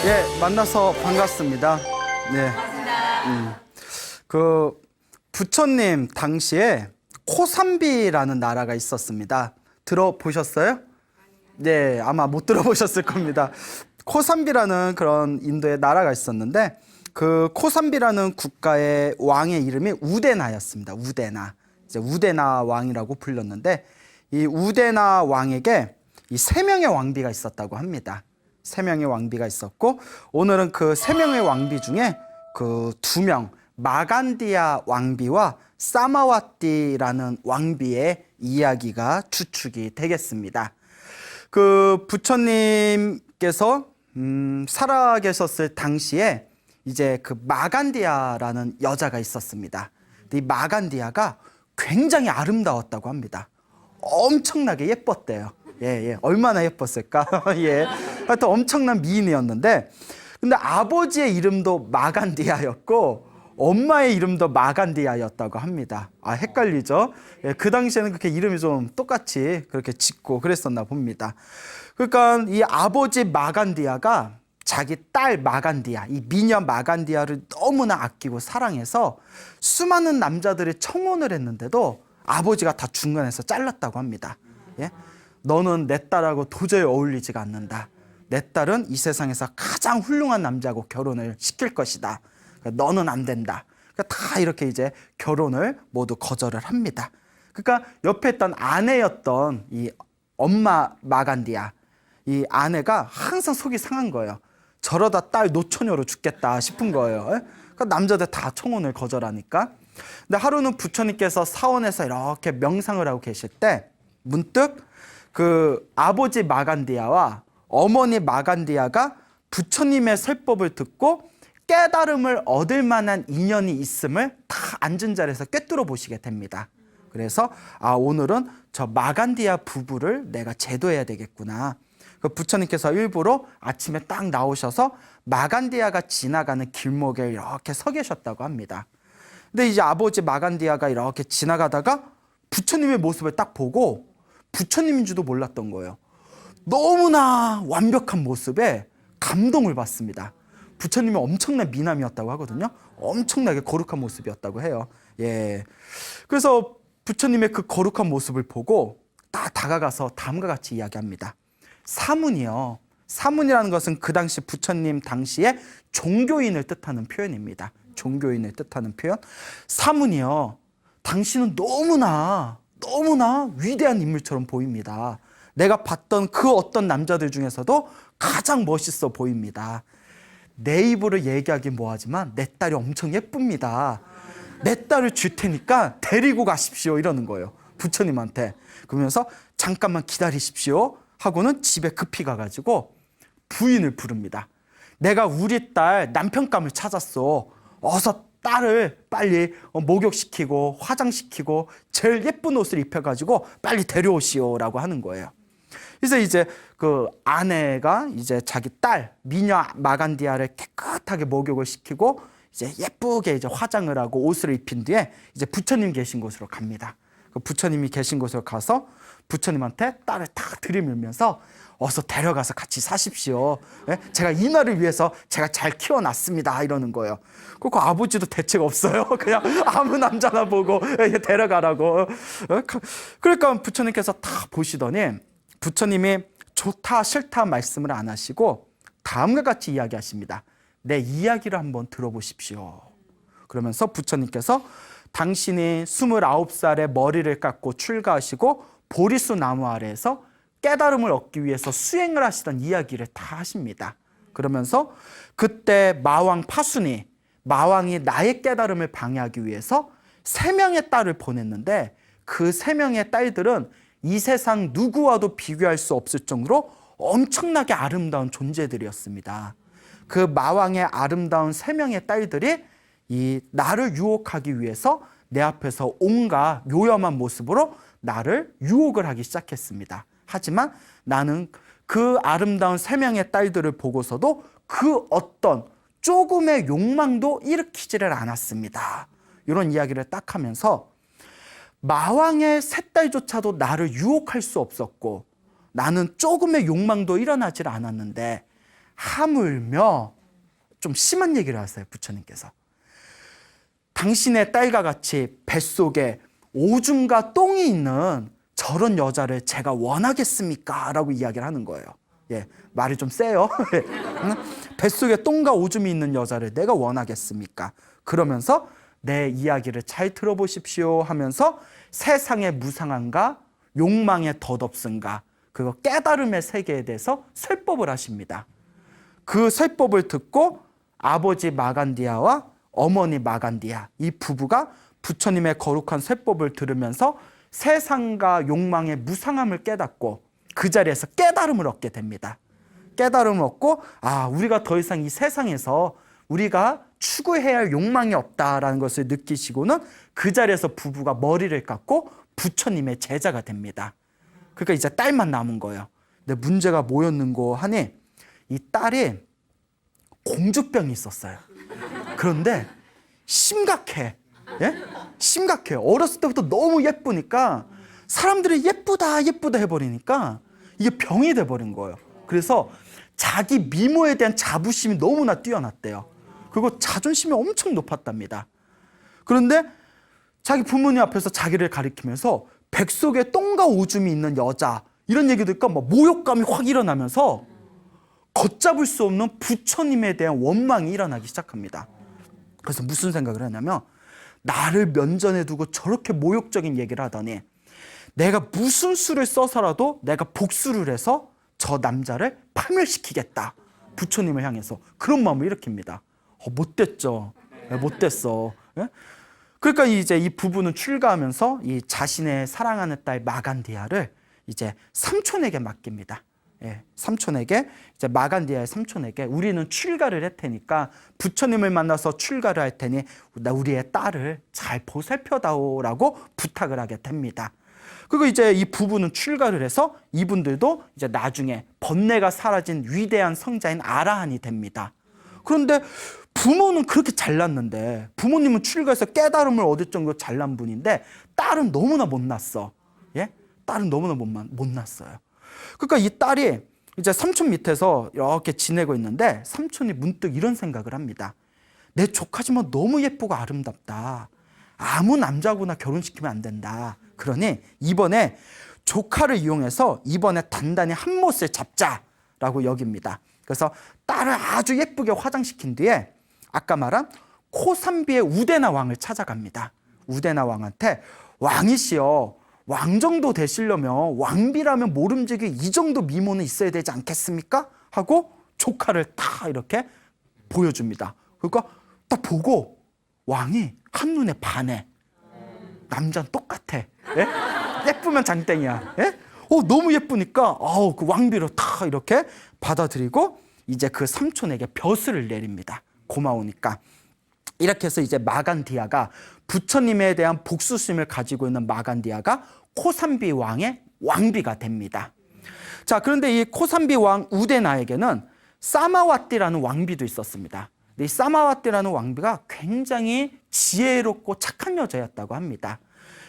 예, 만나서 반갑습니다. 네. 그 부처님 당시에 코삼비라는 나라가 있었습니다. 들어보셨어요? 네, 아마 못 들어보셨을 겁니다. 코삼비라는 그런 인도의 나라가 있었는데 그 코삼비라는 국가의 왕의 이름이 우데나였습니다. 우데나. 이제 우데나 왕이라고 불렸는데 이 우데나 왕에게 이 세 명의 왕비가 있었다고 합니다. 세 명의 왕비가 있었고 오늘은 그 세 명의 왕비 중에 그 두 명 마간디아 왕비와 사마와띠라는 왕비의 이야기가 추측이 되겠습니다. 그 부처님께서 살아계셨을 당시에 이제 그 마간디아라는 여자가 있었습니다. 이 마간디아가 굉장히 아름다웠다고 합니다. 엄청나게 예뻤대요. 예. 얼마나 예뻤을까? 예. 하여튼 엄청난 미인이었는데, 근데 아버지의 이름도 마간디아였고, 엄마의 이름도 마간디아였다고 합니다. 아, 헷갈리죠? 예, 그 당시에는 그렇게 이름이 좀 똑같이 그렇게 짓고 그랬었나 봅니다. 그러니까 이 아버지 마간디아가 자기 딸 마간디아, 이 미녀 마간디아를 너무나 아끼고 사랑해서 수많은 남자들이 청혼을 했는데도 아버지가 다 중간에서 잘랐다고 합니다. 예? 너는 내 딸하고 도저히 어울리지가 않는다. 내 딸은 이 세상에서 가장 훌륭한 남자하고 결혼을 시킬 것이다. 그러니까 너는 안 된다. 그러니까 다 이렇게 이제 결혼을 모두 거절을 합니다. 그러니까 옆에 있던 아내였던 이 엄마 마간디아, 이 아내가 항상 속이 상한 거예요. 저러다 딸 노처녀로 죽겠다 싶은 거예요. 그러니까 남자들 다 청혼을 거절하니까. 근데 하루는 부처님께서 사원에서 이렇게 명상을 하고 계실 때 문득 그 아버지 마간디아와 어머니 마간디아가 부처님의 설법을 듣고 깨달음을 얻을 만한 인연이 있음을 다 앉은 자리에서 꿰뚫어 보시게 됩니다. 그래서 오늘은 저 마간디아 부부를 내가 제도해야 되겠구나. 그 부처님께서 일부러 아침에 딱 나오셔서 마간디아가 지나가는 길목에 이렇게 서 계셨다고 합니다. 근데 이제 아버지 마간디아가 이렇게 지나가다가 부처님의 모습을 딱 보고 부처님인 줄도 몰랐던 거예요. 너무나 완벽한 모습에 감동을 받습니다. 부처님이 엄청난 미남이었다고 하거든요. 엄청나게 거룩한 모습이었다고 해요. 예. 그래서 부처님의 그 거룩한 모습을 보고 딱 다가가서 다음과 같이 이야기합니다. 사문이요. 사문이라는 것은 그 당시 부처님 당시에 종교인을 뜻하는 표현입니다. 종교인을 뜻하는 표현. 사문이요. 당신은 너무나 위대한 인물처럼 보입니다. 내가 봤던 그 어떤 남자들 중에서도 가장 멋있어 보입니다. 내 입으로 얘기하기 뭐하지만 내 딸이 엄청 예쁩니다. 내 딸을 줄 테니까 데리고 가십시오 이러는 거예요. 부처님한테. 그러면서 잠깐만 기다리십시오 하고는 집에 급히 가가지고 부인을 부릅니다. 내가 우리 딸 남편감을 찾았어. 어서 딸을 빨리 목욕시키고 화장시키고 제일 예쁜 옷을 입혀가지고 빨리 데려오시오라고 하는 거예요. 그래서 이제 그 아내가 이제 자기 딸 미녀 마간디아를 깨끗하게 목욕을 시키고 이제 예쁘게 이제 화장을 하고 옷을 입힌 뒤에 이제 부처님 계신 곳으로 갑니다. 그 부처님이 계신 곳으로 가서 부처님한테 딸을 탁 들이밀면서 어서 데려가서 같이 사십시오. 예? 제가 이 날을 위해서 제가 잘 키워놨습니다. 이러는 거예요. 그 아버지도 대책 없어요. 그냥 아무 남자나 보고 데려가라고. 그러니까 부처님께서 다 보시더니 부처님이 좋다 싫다 말씀을 안 하시고 다음과 같이 이야기하십니다. 내 이야기를 한번 들어보십시오. 그러면서 부처님께서 당신이 29살에 머리를 깎고 출가하시고 보리수 나무 아래에서 깨달음을 얻기 위해서 수행을 하시던 이야기를 다 하십니다. 그러면서 그때 마왕 파순이 마왕이 나의 깨달음을 방해하기 위해서 3명의 딸을 보냈는데 그 3명의 딸들은 이 세상 누구와도 비교할 수 없을 정도로 엄청나게 아름다운 존재들이었습니다. 그 마왕의 아름다운 3명의 딸들이 이 나를 유혹하기 위해서 내 앞에서 온갖 요염한 모습으로 나를 유혹을 하기 시작했습니다. 하지만 나는 그 아름다운 3명의 딸들을 보고서도 그 어떤 조금의 욕망도 일으키지를 않았습니다. 이런 이야기를 딱 하면서 마왕의 3딸조차도 나를 유혹할 수 없었고 나는 조금의 욕망도 일어나질 않았는데 하물며 좀 심한 얘기를 하세요. 부처님께서. 당신의 딸과 같이 뱃속에 오줌과 똥이 있는 저런 여자를 제가 원하겠습니까? 라고 이야기를 하는 거예요. 예, 말이 좀 세요. 뱃속에 똥과 오줌이 있는 여자를 내가 원하겠습니까? 그러면서 내 이야기를 잘 들어보십시오 하면서 세상의 무상함과 욕망의 덧없음과 그거 깨달음의 세계에 대해서 설법을 하십니다. 그 설법을 듣고 아버지 마간디아와 어머니 마간디아 이 부부가 부처님의 거룩한 설법을 들으면서 세상과 욕망의 무상함을 깨닫고 그 자리에서 깨달음을 얻게 됩니다. 깨달음을 얻고 우리가 더 이상 이 세상에서 우리가 추구해야 할 욕망이 없다라는 것을 느끼시고는 그 자리에서 부부가 머리를 깎고 부처님의 제자가 됩니다. 그러니까 이제 딸만 남은 거예요. 근데 문제가 뭐였는고 하니 이 딸이 공주병이 있었어요. 그런데 심각해. 예? 심각해요. 어렸을 때부터 너무 예쁘니까 사람들이 예쁘다 해버리니까 이게 병이 돼버린 거예요. 그래서 자기 미모에 대한 자부심이 너무나 뛰어났대요. 그리고 자존심이 엄청 높았답니다. 그런데 자기 부모님 앞에서 자기를 가리키면서 뱃속에 똥과 오줌이 있는 여자 이런 얘기 들으니까 막 모욕감이 확 일어나면서 걷잡을 수 없는 부처님에 대한 원망이 일어나기 시작합니다. 그래서 무슨 생각을 하냐면 나를 면전에 두고 저렇게 모욕적인 얘기를 하더니 내가 무슨 수를 써서라도 내가 복수를 해서 저 남자를 파멸시키겠다. 부처님을 향해서 그런 마음을 일으킵니다. 못됐죠. 못됐어. 예? 그러니까 이제 이 부부는 출가하면서 이 자신의 사랑하는 딸 마간디아를 이제 삼촌에게 맡깁니다. 예, 삼촌에게 이제 마간디아의 삼촌에게 우리는 출가를 할 테니까 부처님을 만나서 출가를 할 테니 우리의 딸을 잘 보살펴다오라고 부탁을 하게 됩니다. 그리고 이제 이 부부는 출가를 해서 이분들도 이제 나중에 번뇌가 사라진 위대한 성자인 아라한이 됩니다. 그런데 부모는 그렇게 잘났는데 부모님은 출가해서 깨달음을 얻을 정도로 잘난 분인데 딸은 너무나 못났어. 예? 딸은 너무나 못났어요. 그러니까 이 딸이 이제 삼촌 밑에서 이렇게 지내고 있는데 삼촌이 문득 이런 생각을 합니다. 내 조카지만 너무 예쁘고 아름답다. 아무 남자하고나 결혼시키면 안 된다. 그러니 이번에 조카를 이용해서 이번에 단단히 한 못을 잡자라고 여깁니다. 그래서 딸을 아주 예쁘게 화장시킨 뒤에 아까 말한 코삼비의 우데나 왕을 찾아갑니다. 우데나 왕한테 왕이시여 왕 정도 되시려면 왕비라면 모름지기 이 정도 미모는 있어야 되지 않겠습니까? 하고 조카를 다 이렇게 보여줍니다. 그러니까 딱 보고 왕이 한눈에 반해. 남자는 똑같아. 예? 예쁘면 장땡이야. 예? 너무 예쁘니까 그 왕비를 다 이렇게 받아들이고 이제 그 삼촌에게 벼슬을 내립니다. 고마우니까. 이렇게 해서 이제 마간디아가 부처님에 대한 복수심을 가지고 있는 마간디아가 코삼비 왕의 왕비가 됩니다. 자, 그런데 이 코삼비 왕 우데나에게는 사마와띠라는 왕비도 있었습니다. 이 사마와띠라는 왕비가 굉장히 지혜롭고 착한 여자였다고 합니다.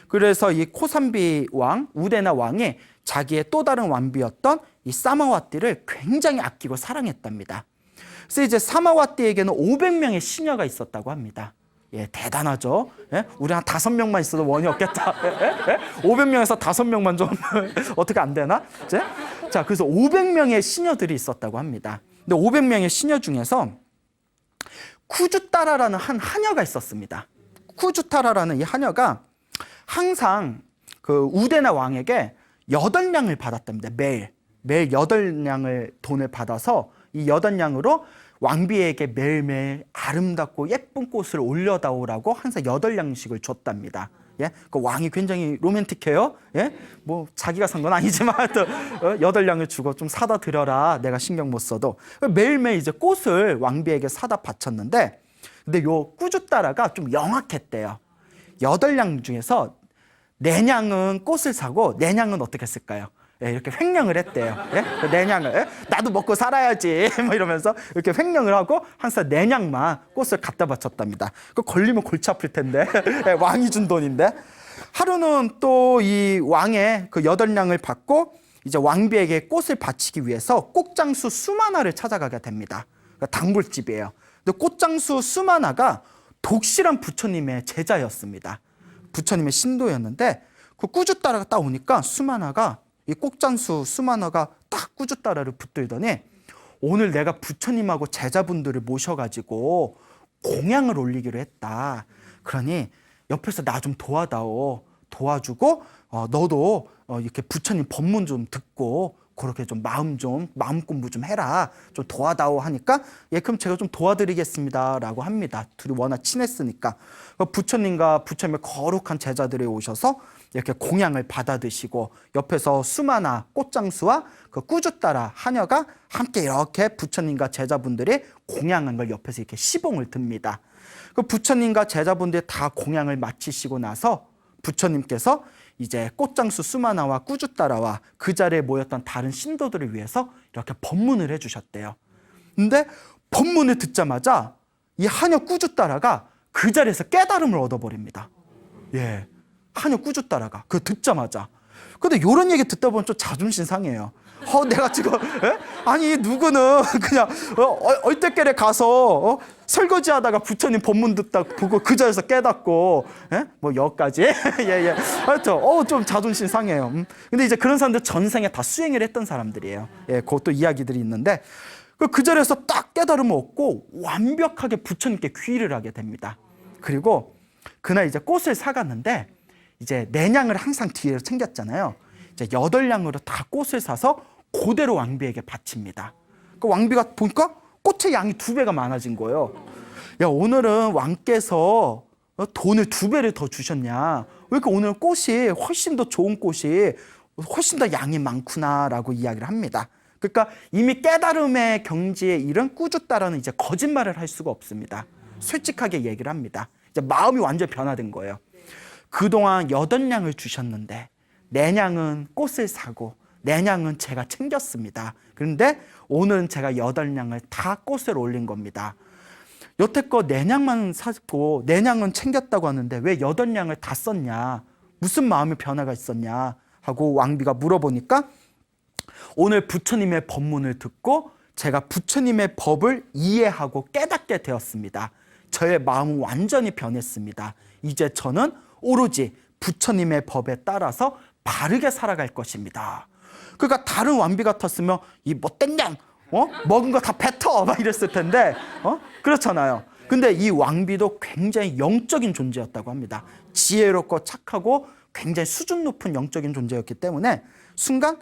그래서 이 코삼비 왕 우데나 왕이 자기의 또 다른 왕비였던 이 사마와띠를 굉장히 아끼고 사랑했답니다. 그래서 이제 사마와띠에게는 500명의 시녀가 있었다고 합니다. 예, 대단하죠. 예? 우리 한 5명만 있어도 원이 없겠다. 예? 예? 500명에서 5명만 좀 어떻게 안 되나? 이제? 자, 그래서 500명의 시녀들이 있었다고 합니다. 근데 500명의 시녀 중에서 쿠주타라라는 한 하녀가 있었습니다. 쿠주타라라는 이 하녀가 항상 그 우데나 왕에게 8냥을 받았답니다. 매일 8냥을 돈을 받아서 이 8냥으로 왕비에게 매일매일 아름답고 예쁜 꽃을 올려다오라고 항상 8냥씩을 줬답니다. 예? 그 왕이 굉장히 로맨틱해요. 예? 뭐 자기가 산 건 아니지만 또 8냥을 주고 좀 사다 드려라. 내가 신경 못 써도. 매일매일 이제 꽃을 왕비에게 사다 바쳤는데 근데 요 꾸주따라가 좀 영악했대요. 8냥 중에서 4냥은 꽃을 사고 4냥은 어떻게 했을까요? 예, 이렇게 횡령을 했대요. 예? 그 4냥을 예? 나도 먹고 살아야지 뭐 이러면서 이렇게 횡령을 하고 항상 4냥만 꽃을 갖다 바쳤답니다. 그 걸리면 골치 아플 텐데 예, 왕이 준 돈인데 하루는 또 이 왕의 그 8냥을 받고 이제 왕비에게 꽃을 바치기 위해서 꽃장수 수마나를 찾아가게 됩니다. 그러니까 단골집이에요. 근데 꽃장수 수마나가 독실한 부처님의 제자였습니다. 부처님의 신도였는데 그 꾸주따라가 딱 오니까 수마나가 이 꽃장수 수마나가 딱 꾸주따라를 붙들더니 오늘 내가 부처님하고 제자분들을 모셔가지고 공양을 올리기로 했다. 그러니 옆에서 나 좀 도와다오. 도와주고 너도 이렇게 부처님 법문 좀 듣고 그렇게 좀 마음 공부 좀 해라. 좀 도와다오 하니까 예, 그럼 제가 좀 도와드리겠습니다라고 합니다. 둘이 워낙 친했으니까. 부처님과 부처님의 거룩한 제자들이 오셔서 이렇게 공양을 받아 드시고 옆에서 수마나 꽃장수와 그 꾸주따라 하녀가 함께 이렇게 부처님과 제자분들이 공양한 걸 옆에서 이렇게 시봉을 듭니다. 그 부처님과 제자분들이 다 공양을 마치시고 나서 부처님께서 이제 꽃장수 수마나와 꾸주따라와 그 자리에 모였던 다른 신도들을 위해서 이렇게 법문을 해주셨대요. 근데 법문을 듣자마자 이 하녀 꾸주따라가 그 자리에서 깨달음을 얻어버립니다. 예, 하녀 꾸주따라가 그거 듣자마자. 근데 이런 얘기 듣다 보면 좀 자존심 상해요. 내가 지금 아니 누구는 그냥 얼떨결에 가서 설거지하다가 부처님 법문 듣다 보고 그 자리에서 깨닫고 뭐 여기까지 예예 하여튼 좀 자존심 상해요. 근데 이제 그런 사람들 전생에 다 수행을 했던 사람들이에요. 예, 그것도 이야기들이 있는데 그 자리에서 딱 깨달음을 얻고 완벽하게 부처님께 귀의를 하게 됩니다. 그리고 그날 이제 꽃을 사갔는데 이제 4냥을 항상 뒤에 챙겼잖아요. 이제 8냥으로 다 꽃을 사서 그대로 왕비에게 바칩니다. 그 왕비가 보니까 꽃의 양이 2배가 많아진 거예요. 야, 오늘은 왕께서 돈을 2배를 더 주셨냐? 왜 이렇게 오늘 꽃이 훨씬 더 좋은 꽃이 훨씬 더 양이 많구나라고 이야기를 합니다. 그러니까 이미 깨달음의 경지에 이른 꾸주따라는 이제 거짓말을 할 수가 없습니다. 솔직하게 얘기를 합니다. 이제 마음이 완전 변화된 거예요. 그동안 8냥을 주셨는데 4냥은 꽃을 사고 4냥은 제가 챙겼습니다. 그런데 오늘은 제가 8냥을 다 꽃을 올린 겁니다. 여태껏 4냥만 사고 4냥은 챙겼다고 하는데 왜 8냥을 다 썼냐? 무슨 마음의 변화가 있었냐? 하고 왕비가 물어보니까 오늘 부처님의 법문을 듣고 제가 부처님의 법을 이해하고 깨닫게 되었습니다. 저의 마음은 완전히 변했습니다. 이제 저는 오로지 부처님의 법에 따라서 바르게 살아갈 것입니다. 그러니까 다른 왕비 같았으면 이 못된 양, 먹은 거 다 뱉어 막 이랬을 텐데, 그렇잖아요. 근데 이 왕비도 굉장히 영적인 존재였다고 합니다. 지혜롭고 착하고 굉장히 수준 높은 영적인 존재였기 때문에 순간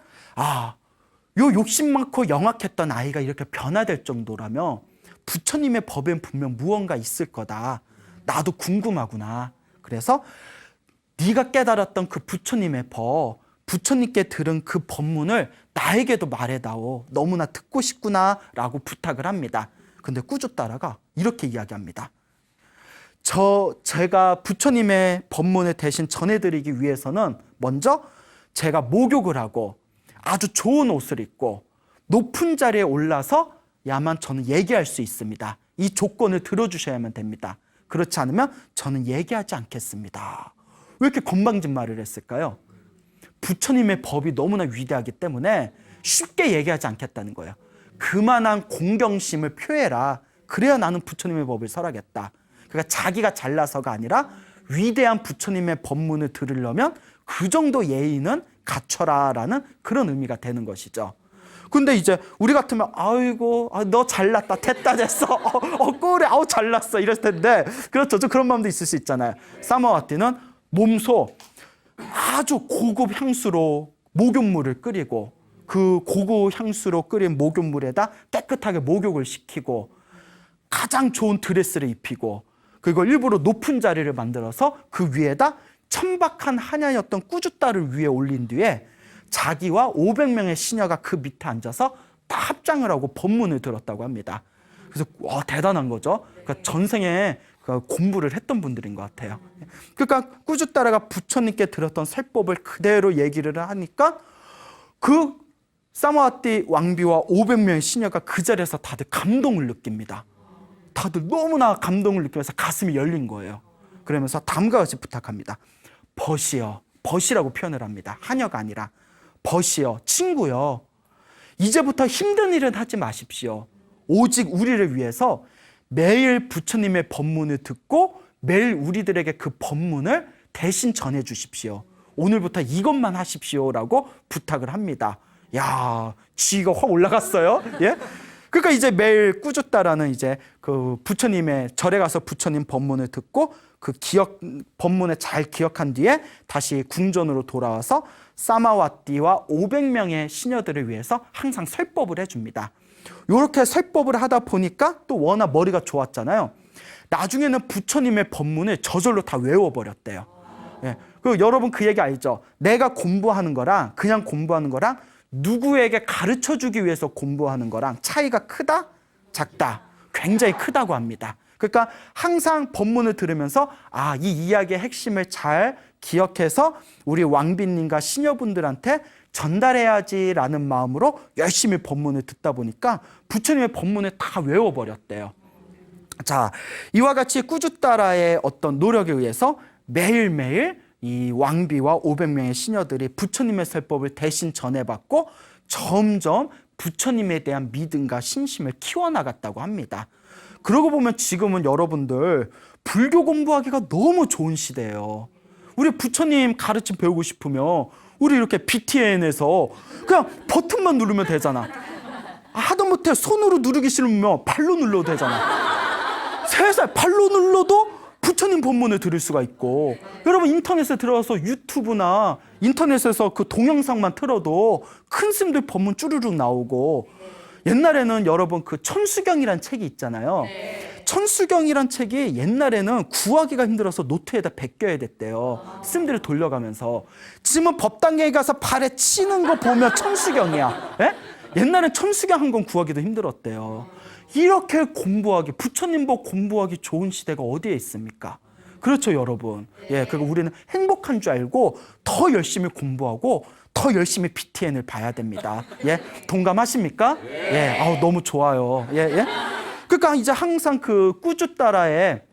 요 욕심 많고 영악했던 아이가 이렇게 변화될 정도라면 부처님의 법엔 분명 무언가 있을 거다. 나도 궁금하구나. 그래서 네가 깨달았던 그 부처님의 법, 부처님께 들은 그 법문을 나에게도 말해다오. 너무나 듣고 싶구나라고 부탁을 합니다. 근데 꾸주따라가 이렇게 이야기합니다. 제가 부처님의 법문을 대신 전해드리기 위해서는 먼저 제가 목욕을 하고 아주 좋은 옷을 입고 높은 자리에 올라서 야만 저는 얘기할 수 있습니다. 이 조건을 들어주셔야만 됩니다. 그렇지 않으면 저는 얘기하지 않겠습니다. 왜 이렇게 건방진 말을 했을까요? 부처님의 법이 너무나 위대하기 때문에 쉽게 얘기하지 않겠다는 거예요. 그만한 공경심을 표해라. 그래야 나는 부처님의 법을 설하겠다. 그러니까 자기가 잘나서가 아니라 위대한 부처님의 법문을 들으려면 그 정도 예의는 갖춰라라는 그런 의미가 되는 것이죠. 근데 이제 우리 같으면 아이고 너 잘났다 됐다 됐어 꼴에 잘났어 이럴 텐데 그렇죠. 좀 그런 마음도 있을 수 있잖아요. 사마와티는 몸소 아주 고급 향수로 목욕물을 끓이고 그 고급 향수로 끓인 목욕물에다 깨끗하게 목욕을 시키고 가장 좋은 드레스를 입히고 그리고 일부러 높은 자리를 만들어서 그 위에다 천박한 하냐였던 꾸주따를 위에 올린 뒤에 자기와 500명의 시녀가 그 밑에 앉아서 다 합장을 하고 법문을 들었다고 합니다. 그래서 대단한 거죠. 그러니까 전생에 공부를 했던 분들인 것 같아요. 그러니까 꾸주따라가 부처님께 들었던 설법을 그대로 얘기를 하니까 그 사마와티 왕비와 500명의 시녀가 그 자리에서 다들 감동을 느낍니다. 다들 너무나 감동을 느끼면서 가슴이 열린 거예요. 그러면서 다음과 같이 부탁합니다. 벗이여, 벗이라고 표현을 합니다. 하녀가 아니라 벗이여, 친구여, 이제부터 힘든 일은 하지 마십시오. 오직 우리를 위해서 매일 부처님의 법문을 듣고 매일 우리들에게 그 법문을 대신 전해 주십시오. 오늘부터 이것만 하십시오라고 부탁을 합니다. 야, 지위가 확 올라갔어요. 예? 그러니까 이제 매일 꾸짖다라는 이제 그 부처님의 절에 가서 부처님 법문을 듣고 그 법문을 잘 기억한 뒤에 다시 궁전으로 돌아와서 사마와띠와 500명의 시녀들을 위해서 항상 설법을 해줍니다. 이렇게 설법을 하다 보니까 또 워낙 머리가 좋았잖아요. 나중에는 부처님의 법문을 저절로 다 외워버렸대요. 예. 그리고 여러분 그 얘기 알죠? 내가 공부하는 거랑 그냥 공부하는 거랑 누구에게 가르쳐주기 위해서 공부하는 거랑 차이가 크다? 작다? 굉장히 크다고 합니다. 그러니까 항상 법문을 들으면서 이 이야기의 핵심을 잘 기억해서 우리 왕비님과 시녀분들한테 전달해야지라는 마음으로 열심히 법문을 듣다 보니까 부처님의 법문을 다 외워버렸대요. 자, 이와 같이 꾸짖다라의 어떤 노력에 의해서 매일매일 이 왕비와 500명의 시녀들이 부처님의 설법을 대신 전해받고 점점 부처님에 대한 믿음과 신심을 키워나갔다고 합니다. 그러고 보면 지금은 여러분들 불교 공부하기가 너무 좋은 시대예요. 우리 부처님 가르침 배우고 싶으면 우리 이렇게 BTN에서 그냥 버튼만 누르면 되잖아. 하다못해 손으로 누르기 싫으면 발로 눌러도 되잖아. 세상 발로 눌러도 부처님 법문을 들을 수가 있고, 여러분 인터넷에 들어가서 유튜브나 인터넷에서 그 동영상만 틀어도 큰 스님들 법문 쭈루룩 나오고, 옛날에는 여러분 그 천수경이란 책이 있잖아요. 천수경이란 책이 옛날에는 구하기가 힘들어서 노트에다 베껴야 됐대요. 스님들이 돌려가면서. 지금은 법당에 가서 발에 치는 거 보면 천수경이야. 예? 옛날엔 천수경 한 권 구하기도 힘들었대요. 이렇게 공부하기, 부처님 법 공부하기 좋은 시대가 어디에 있습니까? 그렇죠, 여러분. 예, 그리고 우리는 행복한 줄 알고 더 열심히 공부하고 더 열심히 BTN을 봐야 됩니다. 예, 동감하십니까? 예, 너무 좋아요. 예, 예. 그러니까 이제 항상 그 꾸짖다라에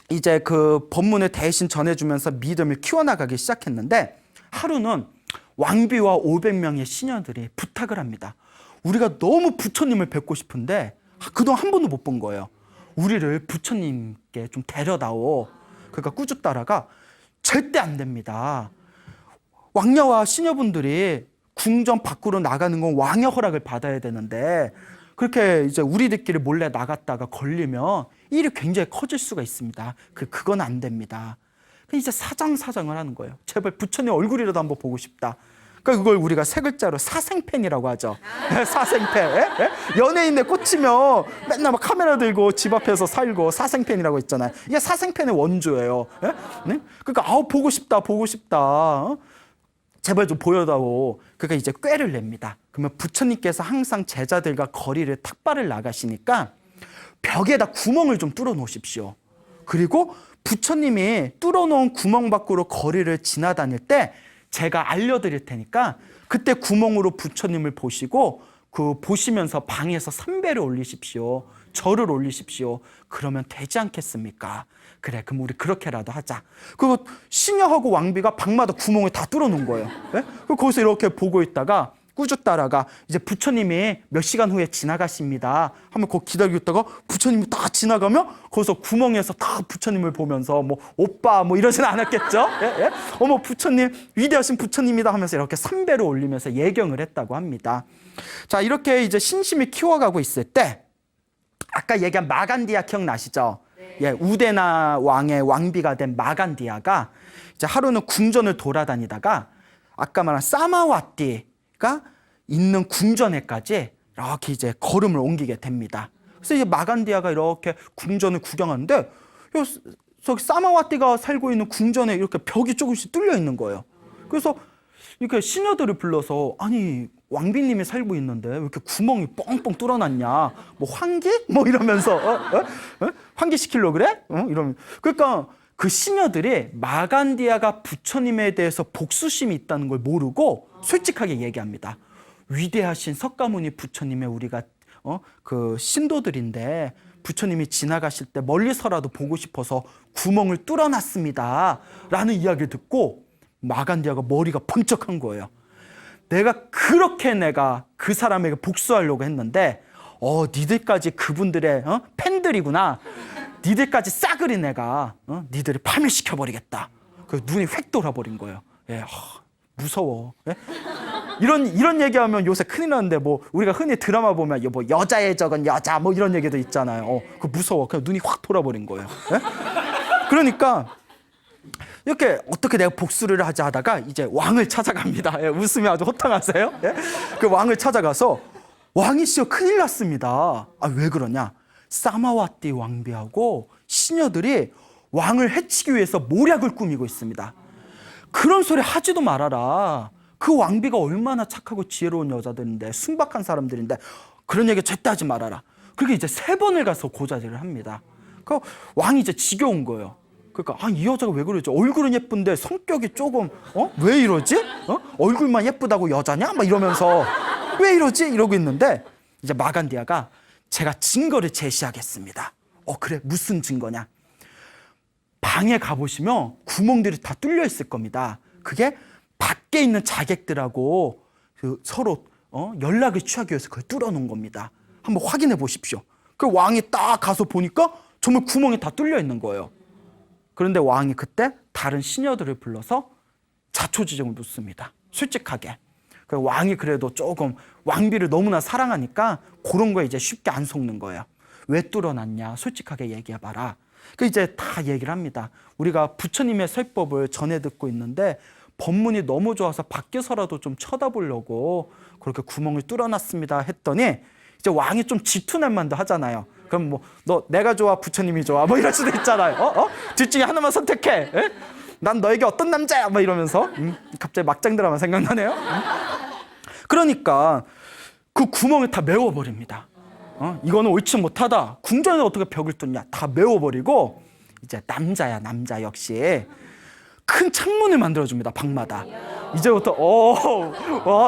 이제 그 법문을 대신 전해주면서 믿음을 키워나가기 시작했는데, 하루는 왕비와 500명의 시녀들이 부탁을 합니다. 우리가 너무 부처님을 뵙고 싶은데 그동안 한 번도 못 본 거예요. 우리를 부처님께 좀 데려다오. 그러니까 꾸짖다라가 절대 안 됩니다. 왕녀와 시녀분들이 궁전 밖으로 나가는 건 왕의 허락을 받아야 되는데, 그렇게 이제 우리들끼리 몰래 나갔다가 걸리면 일이 굉장히 커질 수가 있습니다. 그건 안 됩니다. 이제 사장을 하는 거예요. 제발 부처님 얼굴이라도 한번 보고 싶다. 그러니까 그걸 우리가 세 글자로 사생팬이라고 하죠. 사생팬. 예? 연예인에 꽂히면 맨날 막 카메라 들고 집 앞에서 살고 사생팬이라고 있잖아요. 이게 사생팬의 원조예요. 예? 네? 그러니까 보고 싶다. 제발 좀 보여다오. 그러니까 이제 꾀를 냅니다. 그러면 부처님께서 항상 제자들과 거리를 탁발을 나가시니까 벽에다 구멍을 좀 뚫어 놓으십시오. 그리고 부처님이 뚫어놓은 구멍 밖으로 거리를 지나다닐 때 제가 알려드릴 테니까 그때 구멍으로 부처님을 보시고 보시면서 방에서 삼배를 올리십시오. 절을 올리십시오. 그러면 되지 않겠습니까? 그래, 그럼 우리 그렇게라도 하자. 그리고 시녀하고 왕비가 방마다 구멍을 다 뚫어놓은 거예요. 네? 그리고 거기서 이렇게 보고 있다가 꾸짖다라가 이제 부처님이 몇 시간 후에 지나가십니다 하면 거기 기다리고 있다가 부처님이 딱 지나가면 거기서 구멍에서 다 부처님을 보면서 뭐 오빠 뭐 이러진 않았겠죠? 예? 예? 어머 부처님 위대하신 부처님이다 하면서 이렇게 삼배를 올리면서 예경을 했다고 합니다. 자, 이렇게 이제 신심이 키워가고 있을 때 아까 얘기한 마간디아 기억나시죠? 예, 우데나 왕의 왕비가 된 마간디아가 이제 하루는 궁전을 돌아다니다가 아까 말한 사마와띠가 있는 궁전에까지 이렇게 이제 걸음을 옮기게 됩니다. 그래서 이제 마간디아가 이렇게 궁전을 구경하는데 저기 사마와띠가 살고 있는 궁전에 이렇게 벽이 조금씩 뚫려 있는 거예요. 그래서 이렇게 시녀들을 불러서 아니 왕비님이 살고 있는데 왜 이렇게 구멍이 뻥뻥 뚫어놨냐? 뭐 환기? 뭐 이러면서 환기 시키려고 그래? 이러면 그러니까 그 시녀들이 마간디아가 부처님에 대해서 복수심이 있다는 걸 모르고 솔직하게 얘기합니다. 위대하신 석가모니 부처님의 우리가 그 신도들인데 부처님이 지나가실 때 멀리서라도 보고 싶어서 구멍을 뚫어놨습니다 라는 이야기를 듣고 마간디아가 머리가 번쩍한 거예요. 내가 그 사람에게 복수하려고 했는데 니들까지 그분들의 팬들이구나. 니들까지 싸그리 내가 니들을 파멸시켜버리겠다. 그 눈이 획 돌아버린 거예요. 예, 무서워. 예? 이런 얘기하면 요새 큰일 나는데 뭐 우리가 흔히 드라마 보면 뭐 여자의 적은 여자 뭐 이런 얘기도 있잖아요. 그 무서워. 그냥 눈이 확 돌아버린 거예요. 예? 그러니까 이렇게 어떻게 내가 복수를 하자 하다가 이제 왕을 찾아갑니다. 예, 웃으면 아주 호탕하세요. 예? 그 왕을 찾아가서 왕이시여 큰일 났습니다. 왜 그러냐? 사마와티 왕비하고 시녀들이 왕을 해치기 위해서 모략을 꾸미고 있습니다. 그런 소리 하지도 말아라. 그 왕비가 얼마나 착하고 지혜로운 여자들인데 순박한 사람들인데 그런 얘기 절대 하지 말아라. 그렇게 이제 3번을 가서 고자질을 합니다. 그 왕이 이제 지겨운 거예요. 그러니까 이 여자가 왜 그러지? 얼굴은 예쁜데 성격이 조금 왜 이러지? 얼굴만 예쁘다고 여자냐? 막 이러면서 왜 이러지? 이러고 있는데 이제 마간디아가 제가 증거를 제시하겠습니다. 그래 무슨 증거냐? 방에 가보시면 구멍들이 다 뚫려 있을 겁니다. 그게 밖에 있는 자객들하고 서로 연락을 취하기 위해서 그걸 뚫어놓은 겁니다. 한번 확인해 보십시오. 그 왕이 딱 가서 보니까 정말 구멍이 다 뚫려 있는 거예요. 그런데 왕이 그때 다른 시녀들을 불러서 자초지종을 묻습니다. 솔직하게. 그 왕이 그래도 조금 왕비를 너무나 사랑하니까 그런 거에 이제 쉽게 안 속는 거예요. 왜 뚫어놨냐? 솔직하게 얘기해봐라. 그 이제 다 얘기를 합니다. 우리가 부처님의 설법을 전해 듣고 있는데 법문이 너무 좋아서 밖에서라도 좀 쳐다보려고 그렇게 구멍을 뚫어놨습니다 했더니 이제 왕이 좀 질투날 만도 하잖아요. 그럼 뭐 너 내가 좋아 부처님이 좋아 뭐 이럴 수도 있잖아요. 둘 중에 하나만 선택해. 에? 난 너에게 어떤 남자야 뭐 이러면서 갑자기 막장 드라마 생각나네요. 그러니까 그 구멍을 다 메워버립니다. 이거는 옳지 못하다. 궁전에 어떻게 벽을 뚫냐. 다 메워버리고 이제 남자야 남자 역시 큰 창문을 만들어줍니다. 방마다. 이제부터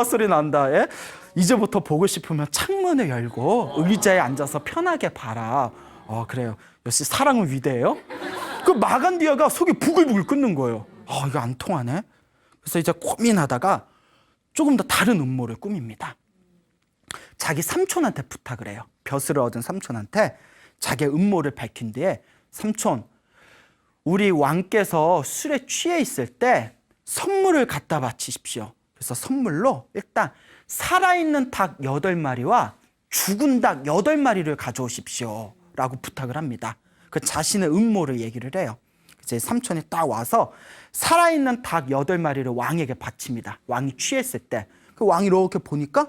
소리 난다. 예? 이제부터 보고 싶으면 창문을 열고 의자에 앉아서 편하게 봐라. 그래요. 역시 사랑은 위대해요. 그 마간디아가 속이 부글부글 끓는 거예요. 이거 안 통하네. 그래서 이제 고민하다가 조금 더 다른 음모를 꾸밉니다. 자기 삼촌한테 부탁을 해요. 벼슬을 얻은 삼촌한테 자기의 음모를 밝힌 뒤에 삼촌, 우리 왕께서 술에 취해 있을 때 선물을 갖다 바치십시오. 그래서 선물로 일단 살아있는 닭 8마리와 죽은 닭 8마리를 가져오십시오 라고 부탁을 합니다. 그 자신의 음모를 얘기를 해요. 이제 삼촌이 딱 와서 살아있는 닭 8마리를 왕에게 바칩니다. 왕이 취했을 때. 그 왕이 이렇게 보니까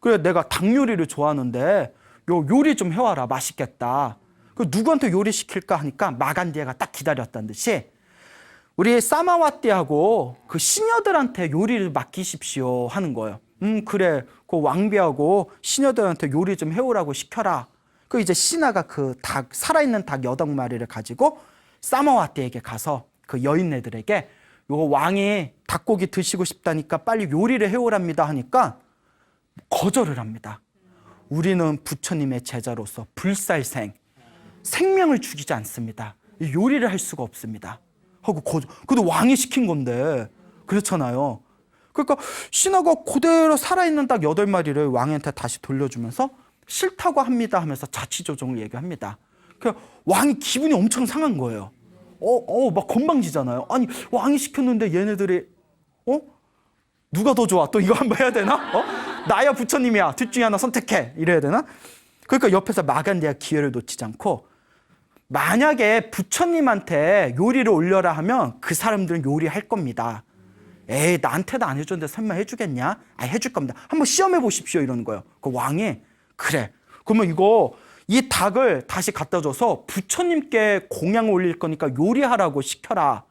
그래 내가 닭 요리를 좋아하는데 요리 좀 해와라. 맛있겠다. 그 누구한테 요리 시킬까 하니까 마간디아가 딱 기다렸다는 듯이 우리 사마와띠하고 그 시녀들한테 요리를 맡기십시오 하는 거예요. 그래 그 왕비하고 시녀들한테 요리 좀 해오라고 시켜라. 그 이제 신하가 그 닭 살아있는 닭 8마리를 가지고 사마와띠에게 가서 그 여인네들에게 요거 왕이 닭고기 드시고 싶다니까 빨리 요리를 해오랍니다 하니까 거절을 합니다. 우리는 부처님의 제자로서 불살생 생명을 죽이지 않습니다. 요리를 할 수가 없습니다 하고 근데 왕이 시킨 건데 그렇잖아요. 그러니까 신하가 그대로 살아있는 닭 8마리를 왕한테 다시 돌려주면서 싫다고 합니다 하면서 자치조종을 얘기합니다. 그러니까 왕이 기분이 엄청 상한 거예요. 막 건방지잖아요. 아니 왕이 시켰는데 얘네들이 누가 더 좋아? 또 이거 한번 해야 되나? 나야 부처님이야. 둘 중에 하나 선택해. 이래야 되나? 그러니까 옆에서 마간디아 기회를 놓치지 않고 만약에 부처님한테 요리를 올려라 하면 그 사람들은 요리할 겁니다. 에이 나한테도 안 해줬는데 설마 해주겠냐? 해줄 겁니다. 한번 시험해 보십시오 이러는 거예요. 그 왕이 그래. 그러면 이 닭을 다시 갖다 줘서 부처님께 공양을 올릴 거니까 요리하라고 시켜라.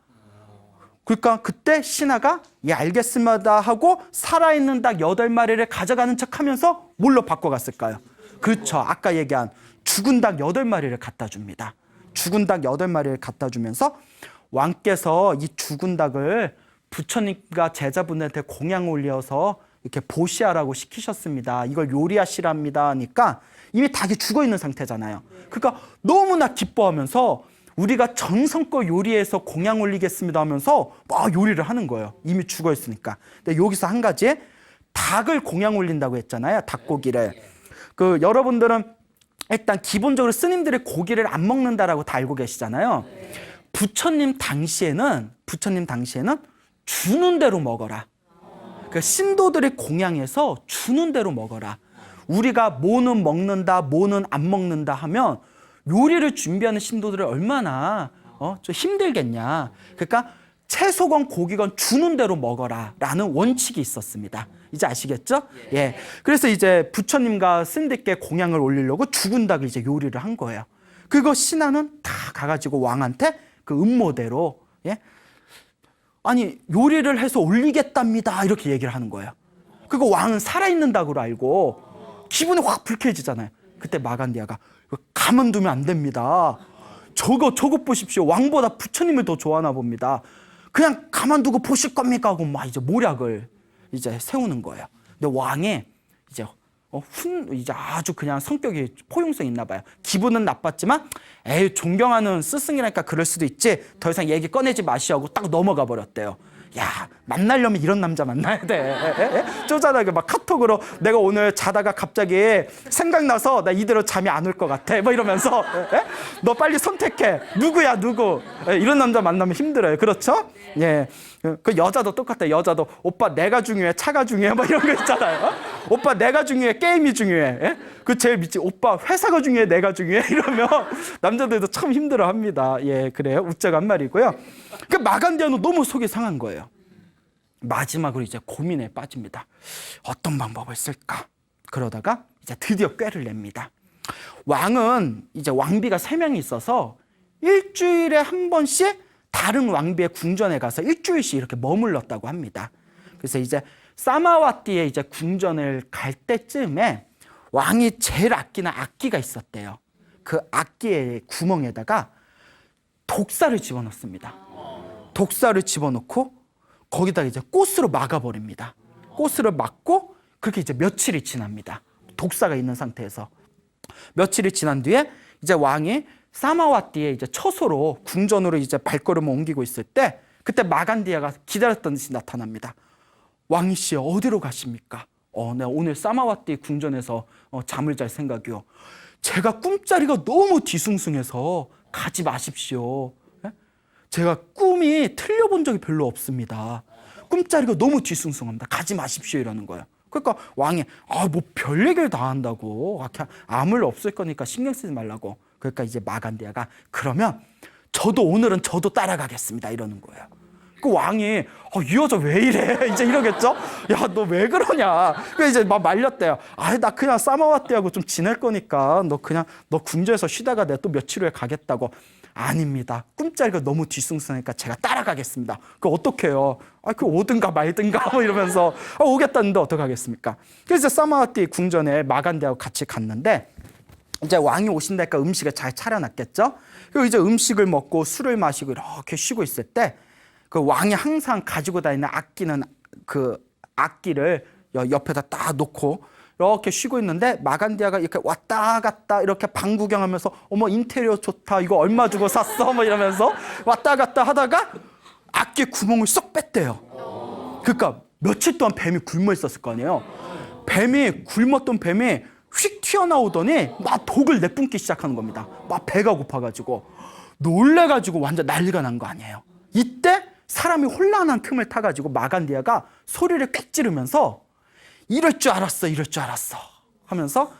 그러니까 그때 신하가 알겠습니다 하고 살아있는 닭 8마리를 가져가는 척하면서 뭘로 바꿔갔을까요? 그렇죠. 아까 얘기한 죽은 닭 8마리를 갖다 줍니다. 죽은 닭 8마리를 갖다 주면서 왕께서 이 죽은 닭을 부처님과 제자분한테 공양 올려서 이렇게 보시하라고 시키셨습니다. 이걸 요리하시랍니다 하니까 이미 닭이 죽어 있는 상태잖아요. 그러니까 너무나 기뻐하면서 우리가 정성껏 요리해서 공양 올리겠습니다 하면서 막 요리를 하는 거예요. 이미 죽어 있으니까. 근데 여기서 한 가지, 닭을 공양 올린다고 했잖아요. 닭고기를. 여러분들은 일단 기본적으로 스님들이 고기를 안 먹는다라고 다 알고 계시잖아요. 부처님 당시에는 주는 대로 먹어라. 그러니까 신도들이 공양해서 주는 대로 먹어라. 우리가 뭐는 먹는다, 뭐는 안 먹는다 하면 요리를 준비하는 신도들이 얼마나 좀 힘들겠냐. 그러니까 채소건 고기건 주는 대로 먹어라라는 원칙이 있었습니다. 이제 아시겠죠? 예. 그래서 이제 부처님과 스님들께 공양을 올리려고 죽은 닭을 이제 요리를 한 거예요. 그거 신하는 다 가가지고 왕한테 그 음모대로, 예? 아니 요리를 해서 올리겠답니다 이렇게 얘기를 하는 거예요. 그거 왕은 살아있는 닭으로 알고 기분이 확 불쾌해지잖아요. 그때 마간디아가 가만두면 안 됩니다. 저것 보십시오. 왕보다 부처님을 더 좋아하나 봅니다. 그냥 가만두고 보실 겁니까 하고 막 이제 모략을 이제 세우는 거예요. 근데 왕이 이제 이제 아주 그냥 성격이 포용성 있나 봐요. 기분은 나빴지만 에이 존경하는 스승이라니까 그럴 수도 있지. 더 이상 얘기 꺼내지 마시하고 딱 넘어가 버렸대요. 야, 만나려면 이런 남자 만나야 돼. 쪼잔하게 막 카톡으로 내가 오늘 자다가 갑자기 생각나서 나 이대로 잠이 안 올 것 같아. 뭐 이러면서 너 빨리 선택해. 누구야, 누구. 이런 남자 만나면 힘들어요. 그렇죠? 예. 그 여자도 똑같아요. 여자도 오빠 내가 중요해, 차가 중요해. 뭐 이런 거 있잖아요. 오빠 내가 중요해, 게임이 중요해. 그 제일 믿지. 오빠 회사가 중요해, 내가 중요해. 이러면 남자들도 참 힘들어 합니다. 예, 그래요. 웃자고 한 말이고요. 그 마간디아는 너무 속이 상한 거예요. 마지막으로 이제 고민에 빠집니다. 어떤 방법을 쓸까? 그러다가 이제 드디어 꾀를 냅니다. 왕은 이제 왕비가 3명이 있어서 일주일에 한 번씩 다른 왕비의 궁전에 가서 일주일씩 이렇게 머물렀다고 합니다. 그래서 이제 사마와티에 이제 궁전을 갈 때쯤에 왕이 제일 아끼는 악기가 있었대요. 그 악기의 구멍에다가 독사를 집어넣습니다. 독사를 집어넣고 거기다 이제 꽃으로 막아버립니다. 꽃으로 막고 그렇게 이제 며칠이 지납니다. 독사가 있는 상태에서. 며칠이 지난 뒤에 이제 왕이 사마와티에 이제 처소로 궁전으로 이제 발걸음을 옮기고 있을 때 그때 마간디아가 기다렸던 듯이 나타납니다. 왕이씨 어디로 가십니까? 네, 오늘 사마와티 궁전에서 잠을 잘 생각이요. 제가 꿈자리가 너무 뒤숭숭해서 가지 마십시오. 제가 꿈이 틀려본 적이 별로 없습니다. 꿈자리가 너무 뒤숭숭합니다. 가지 마십시오 이러는 거예요. 그러니까 왕이 뭐 별 얘기를 다 한다고. 아무 일 없을 거니까 신경 쓰지 말라고. 그러니까 이제 마간디아가 그러면 오늘은 저도 따라가겠습니다 이러는 거예요. 그 왕이 이 여자 왜 이래? 이제 이러겠죠? 야, 너 왜 그러냐? 그래서 이제 막 말렸대요. 나 그냥 사마와티하고 좀 지낼 거니까 너 궁전에서 쉬다가 내가 또 며칠 후에 가겠다고. 아닙니다. 꿈자리가 너무 뒤숭숭하니까 제가 따라가겠습니다. 그 어떡해요? 그 오든가 말든가 뭐 이러면서 오겠다는데 어떡하겠습니까? 그래서 이제 사마와티 궁전에 마간디아하고 같이 갔는데 이제 왕이 오신다니까 음식을 잘 차려놨겠죠? 그리고 이제 음식을 먹고 술을 마시고 이렇게 쉬고 있을 때 그 왕이 항상 가지고 다니는 그 악기를 옆에다 딱 놓고 이렇게 쉬고 있는데 마간디아가 이렇게 왔다 갔다 이렇게 방 구경하면서 어머 인테리어 좋다 이거 얼마 주고 샀어 뭐 이러면서 왔다 갔다 하다가 악기 구멍을 쏙 뺐대요. 그러니까 며칠 동안 뱀이 굶어 있었을 거 아니에요. 굶었던 뱀이 휙 튀어나오더니 막 독을 내뿜기 시작하는 겁니다. 막 배가 고파가지고 놀래가지고 완전 난리가 난 거 아니에요. 이때 사람이 혼란한 틈을 타가지고 마간디아가 소리를 꽥 지르면서 이럴 줄 알았어 하면서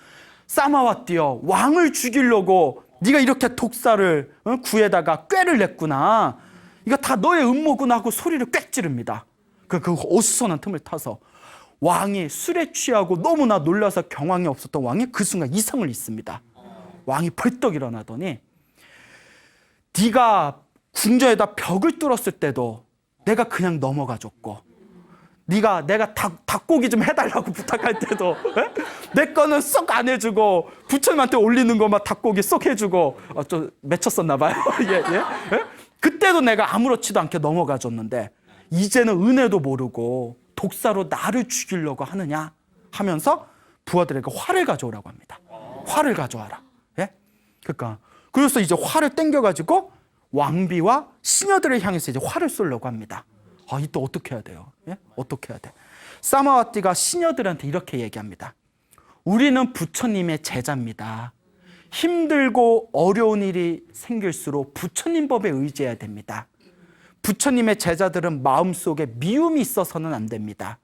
사마와티여 왕을 죽이려고 네가 이렇게 독사를 구에다가 꾀를 냈구나. 이거 다 너의 음모구나 하고 소리를 꽥 지릅니다. 그 어수선한 틈을 타서 왕이 술에 취하고 너무나 놀라서 경황이 없었던 왕이 그 순간 이성을 잃습니다. 왕이 벌떡 일어나더니 네가 궁전에다 벽을 뚫었을 때도 내가 그냥 넘어가줬고 내가 닭고기 좀 해달라고 부탁할 때도 내 거는 쏙 안 해주고 부처님한테 올리는 거만 닭고기 쏙 해주고 좀 맺혔었나 봐요. 예? 그때도 내가 아무렇지도 않게 넘어가줬는데 이제는 은혜도 모르고 독사로 나를 죽이려고 하느냐 하면서 부하들에게 활을 가져오라고 합니다. 활을 가져와라. 예? 그러니까 그래서 이제 활을 땡겨가지고 왕비와 시녀들을 향해서 이제 활을 쏘려고 합니다. 아, 이때 어떻게 해야 돼요? 예? 어떻게 해야 돼? 사마와띠가 시녀들한테 이렇게 얘기합니다. 우리는 부처님의 제자입니다. 힘들고 어려운 일이 생길수록 부처님 법에 의지해야 됩니다. 부처님의 제자들은 마음속에 미움이 있어서는 안 됩니다.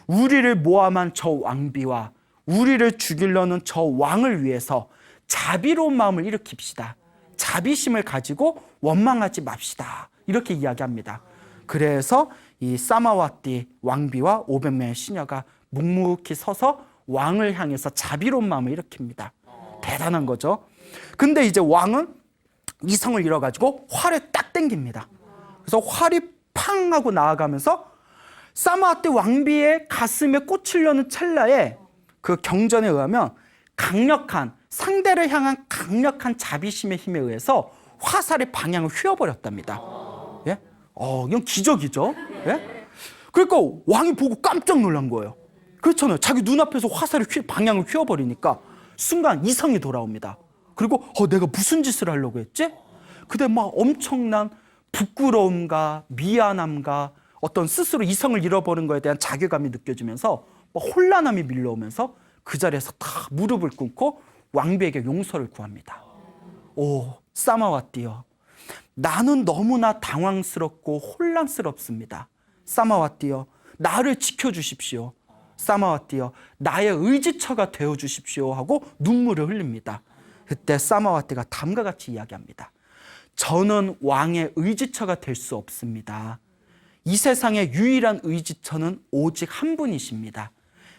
우리를 모함한 저 왕비와 우리를 죽이려는 저 왕을 위해서 자비로운 마음을 일으킵시다. 자비심을 가지고 원망하지 맙시다. 이렇게 이야기합니다. 그래서 이 사마와띠 왕비와 500명의 시녀가 묵묵히 서서 왕을 향해서 자비로운 마음을 일으킵니다. 대단한 거죠. 근데 이제 왕은 이성을 잃어가지고 활을 딱 당깁니다. 그래서 활이 팡 하고 나아가면서 사마와띠 왕비의 가슴에 꽂히려는 찰나에 그 경전에 의하면 강력한, 상대를 향한 강력한 자비심의 힘에 의해서 화살의 방향을 휘어버렸답니다. 예? 이건 기적이죠. 예? 그러니까 왕이 보고 깜짝 놀란 거예요. 그렇잖아요. 자기 눈앞에서 화살의 방향을 휘어버리니까 순간 이성이 돌아옵니다. 그리고 내가 무슨 짓을 하려고 했지? 근데 막 엄청난 부끄러움과 미안함과 어떤 스스로 이성을 잃어버린 거에 대한 자괴감이 느껴지면서 혼란함이 밀려오면서 그 자리에서 다 무릎을 꿇고 왕비에게 용서를 구합니다. 오, 사마와띠여, 나는 너무나 당황스럽고 혼란스럽습니다. 사마와띠여, 나를 지켜주십시오. 사마와띠여, 나의 의지처가 되어주십시오 하고 눈물을 흘립니다. 그때 사마와띠가 다음과 같이 이야기합니다. 저는 왕의 의지처가 될 수 없습니다. 이 세상의 유일한 의지처는 오직 한 분이십니다.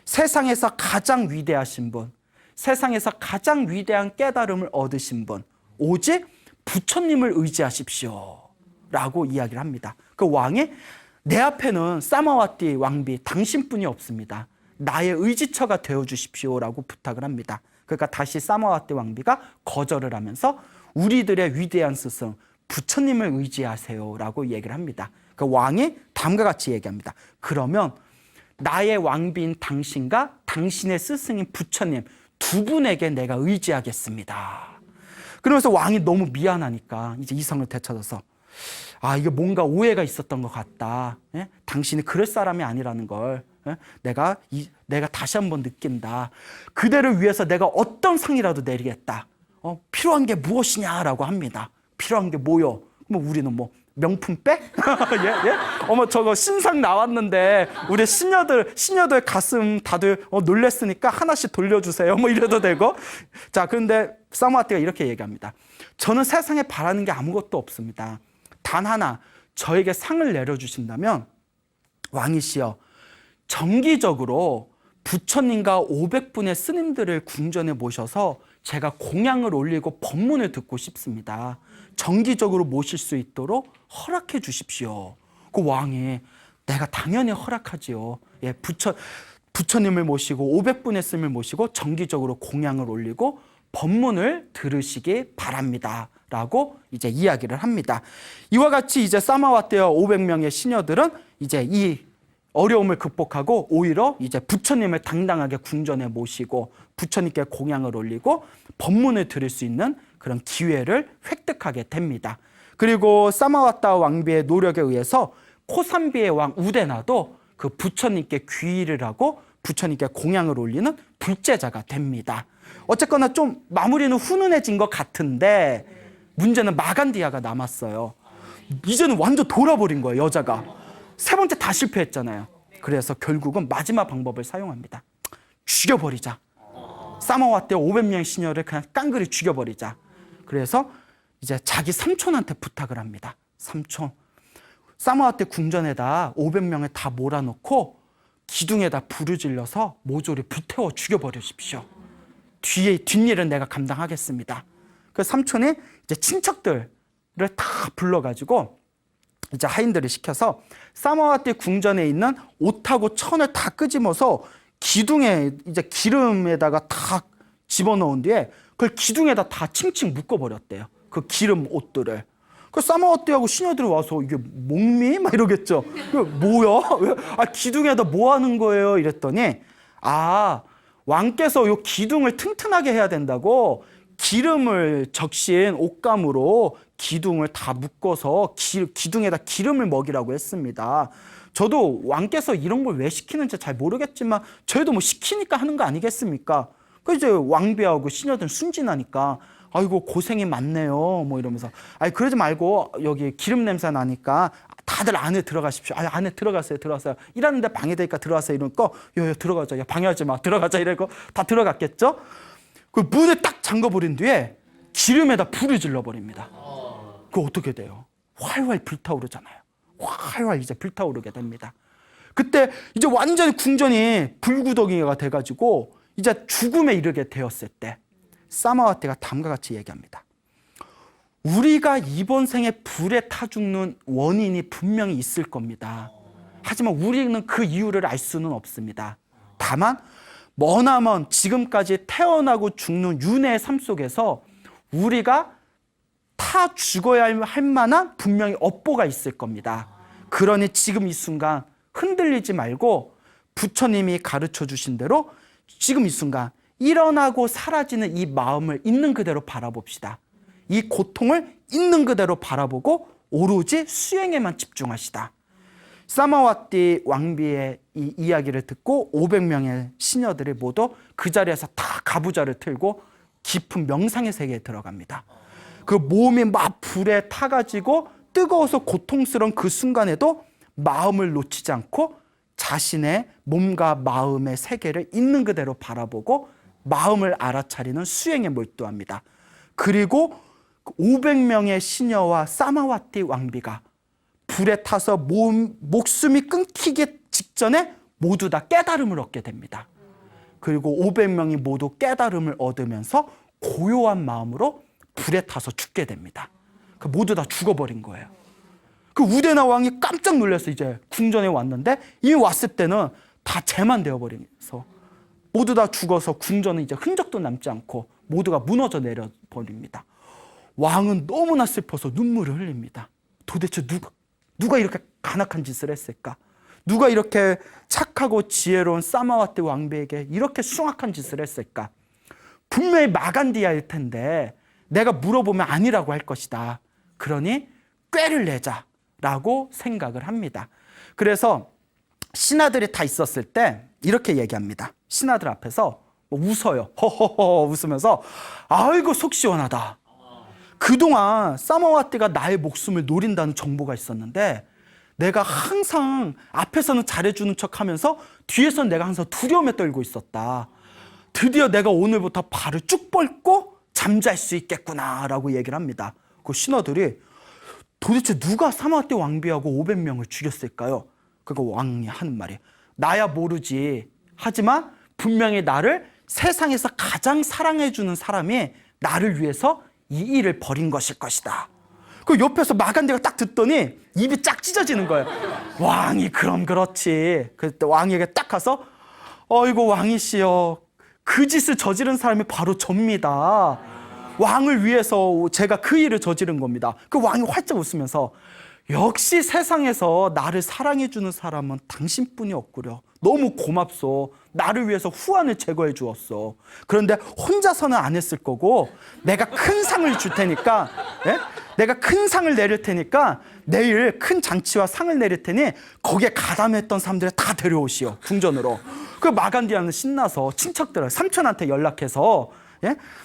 세상에서 가장 위대하신 분, 세상에서 가장 위대한 깨달음을 얻으신 분, 오직 부처님을 의지하십시오 라고 이야기를 합니다. 그 왕이 내 앞에는 사마와띠 왕비 당신뿐이 없습니다. 나의 의지처가 되어주십시오 라고 부탁을 합니다. 그러니까 다시 사마와띠 왕비가 거절을 하면서 우리들의 위대한 스승 부처님을 의지하세요 라고 얘기를 합니다. 그 왕이 다음과 같이 얘기합니다. 그러면 나의 왕비인 당신과 당신의 스승인 부처님 두 분에게 내가 의지하겠습니다. 그러면서 왕이 너무 미안하니까 이제 이성을 되찾아서 이게 뭔가 오해가 있었던 것 같다. 예? 당신이 그럴 사람이 아니라는 걸 내가 다시 한번 느낀다. 그대를 위해서 내가 어떤 상이라도 내리겠다. 필요한 게 무엇이냐라고 합니다. 필요한 게 뭐요? 우리는 명품백? 예? 예? 저거 신상 나왔는데 우리 시녀들 가슴 다들 놀랬으니까 하나씩 돌려주세요. 이래도 되고. 자, 그런데 사마와띠가 이렇게 얘기합니다. 저는 세상에 바라는 게 아무것도 없습니다. 단 하나, 저에게 상을 내려주신다면 왕이시여, 정기적으로 부처님과 500분의 스님들을 궁전에 모셔서 제가 공양을 올리고 법문을 듣고 싶습니다. 정기적으로 모실 수 있도록 허락해 주십시오. 그 왕이 내가 당연히 허락하지요. 예, 부처님을 모시고 500분의 스님을 모시고 정기적으로 공양을 올리고 법문을 들으시기 바랍니다. 라고 이제 이야기를 합니다. 이와 같이 이제 사마와띠와 500명의 시녀들은 이제 이 어려움을 극복하고 오히려 이제 부처님을 당당하게 궁전에 모시고 부처님께 공양을 올리고 법문을 들을 수 있는 그런 기회를 획득하게 됩니다. 그리고 사마와따 왕비의 노력에 의해서 코산비의 왕 우데나도 그 부처님께 귀의를 하고 부처님께 공양을 올리는 불제자가 됩니다. 어쨌거나 좀 마무리는 훈훈해진 것 같은데 문제는 마간디아가 남았어요. 이제는 완전 돌아버린 거예요, 여자가. 세 번째 다 실패했잖아요. 그래서 결국은 마지막 방법을 사용합니다. 죽여버리자. 사마와띠 500명의 시녀를 그냥 깡그리 죽여버리자. 그래서 이제 자기 삼촌한테 부탁을 합니다. 삼촌, 사마와띠 궁전에다 500명을 다 몰아넣고 기둥에다 불을 질러서 모조리 불태워 죽여버리십시오. 뒷일은 내가 감당하겠습니다. 그 삼촌이 이제 친척들을 다 불러가지고 이제 하인들을 시켜서 사마와띠 궁전에 있는 옷하고 천을 다 끄집어서 기둥에 이제 기름에다가 다 집어넣은 뒤에 그걸 기둥에다 다 칭칭 묶어버렸대요. 그 기름 옷들을. 그 사마와띠하고 시녀들이 와서 이게 목미? 막 이러겠죠. 뭐야? 기둥에다 뭐 하는 거예요? 이랬더니 왕께서 요 기둥을 튼튼하게 해야 된다고 기름을 적신 옷감으로 기둥을 다 묶어서 기둥에다 기름을 먹이라고 했습니다. 저도 왕께서 이런 걸 왜 시키는지 잘 모르겠지만 저희도 뭐 시키니까 하는 거 아니겠습니까? 그 이제 왕비하고 시녀들은 순진하니까 아이고 고생이 많네요 뭐 이러면서 아이 그러지 말고 여기 기름 냄새 나니까 다들 안에 들어가십시오. 아 안에 들어가세요. 일하는데 방해되니까 들어가세요. 이러니까 야 들어가자. 야 방해하지 마. 들어가자. 이러고 다 들어갔겠죠. 그 문을 딱 잠궈버린 뒤에 기름에다 불을 질러버립니다. 그거 어떻게 돼요? 활활 불타오르잖아요. 활활 이제 불타오르게 됩니다. 그때 이제 완전히 궁전이 불구덩이가 돼가지고 이제 죽음에 이르게 되었을 때 사마와티가 다음과 같이 얘기합니다. 우리가 이번 생에 불에 타 죽는 원인이 분명히 있을 겁니다. 하지만 우리는 그 이유를 알 수는 없습니다. 다만 머나먼 지금까지 태어나고 죽는 윤회의 삶 속에서 우리가 타 죽어야 할 만한 분명히 업보가 있을 겁니다. 그러니 지금 이 순간 흔들리지 말고 부처님이 가르쳐 주신 대로 지금 이 순간 일어나고 사라지는 이 마음을 있는 그대로 바라봅시다. 이 고통을 있는 그대로 바라보고 오로지 수행에만 집중하시다. 사마와티 왕비의 이 이야기를 듣고 500명의 시녀들이 모두 그 자리에서 다 가부좌를 틀고 깊은 명상의 세계에 들어갑니다. 그 몸이 막 불에 타가지고 뜨거워서 고통스러운 그 순간에도 마음을 놓치지 않고 자신의 몸과 마음의 세계를 있는 그대로 바라보고 마음을 알아차리는 수행에 몰두합니다. 그리고 500명의 시녀와 사마와티 왕비가 불에 타서 목숨이 끊기기 직전에 모두 다 깨달음을 얻게 됩니다. 그리고 500명이 모두 깨달음을 얻으면서 고요한 마음으로 불에 타서 죽게 됩니다. 모두 다 죽어버린 거예요. 그 우데나 왕이 깜짝 놀라서 이제 궁전에 왔는데 이미 왔을 때는 다 재만 되어버리면서 모두 다 죽어서 궁전은 이제 흔적도 남지 않고 모두가 무너져 내려버립니다. 왕은 너무나 슬퍼서 눈물을 흘립니다. 도대체 누가 이렇게 간악한 짓을 했을까? 누가 이렇게 착하고 지혜로운 사마와티 왕비에게 이렇게 숭악한 짓을 했을까? 분명히 마간디아일 텐데 내가 물어보면 아니라고 할 것이다. 그러니 꾀를 내자라고 생각을 합니다. 그래서 신하들이 다 있었을 때 이렇게 얘기합니다. 신하들 앞에서 웃어요. 허허허 웃으면서 아이고 속 시원하다. 그동안 사마와티가 나의 목숨을 노린다는 정보가 있었는데 내가 항상 앞에서는 잘해주는 척하면서 뒤에서는 내가 항상 두려움에 떨고 있었다. 드디어 내가 오늘부터 발을 쭉 뻗고 잠잘 수 있겠구나라고 얘기를 합니다. 그 신하들이 도대체 누가 사마와티 왕비하고 500명을 죽였을까요? 그거 왕이 하는 말이 나야 모르지. 하지만 분명히 나를 세상에서 가장 사랑해주는 사람이 나를 위해서 이 일을 벌인 것일 것이다. 그 옆에서 마간디가 딱 듣더니 입이 쫙 찢어지는 거예요. 왕이 그럼 그렇지. 그때 왕에게 딱 가서 어이구 왕이시여 그 짓을 저지른 사람이 바로 접니다. 왕을 위해서 제가 그 일을 저지른 겁니다. 그 왕이 활짝 웃으면서 역시 세상에서 나를 사랑해주는 사람은 당신뿐이 없구려. 너무 고맙소. 나를 위해서 후환을 제거해 주었어. 그런데 혼자서는 안 했을 거고 내가 큰 상을 줄 테니까 내가 큰 상을 내릴 테니까 내일 큰 잔치와 상을 내릴 테니 거기에 가담했던 사람들을 다 데려오시오. 궁전으로. 그 마간디아는 신나서 친척들 삼촌한테 연락해서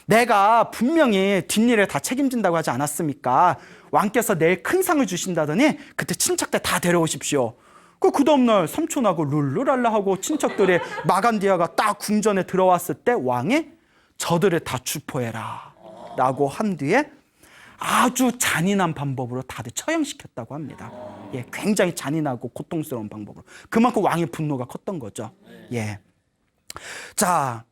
내가 분명히 뒷일을 다 책임진다고 하지 않았습니까? 왕께서 내일 큰 상을 주신다더니 그때 친척들 다 데려오십시오. 그 다음날 삼촌하고 룰루랄라하고 친척들이 마간디아가 딱 궁전에 들어왔을 때 왕이 저들을 다 추포해라 라고 한 뒤에 아주 잔인한 방법으로 다들 처형시켰다고 합니다. 예, 굉장히 잔인하고 고통스러운 방법으로. 그만큼 왕의 분노가 컸던 거죠. 예. 자,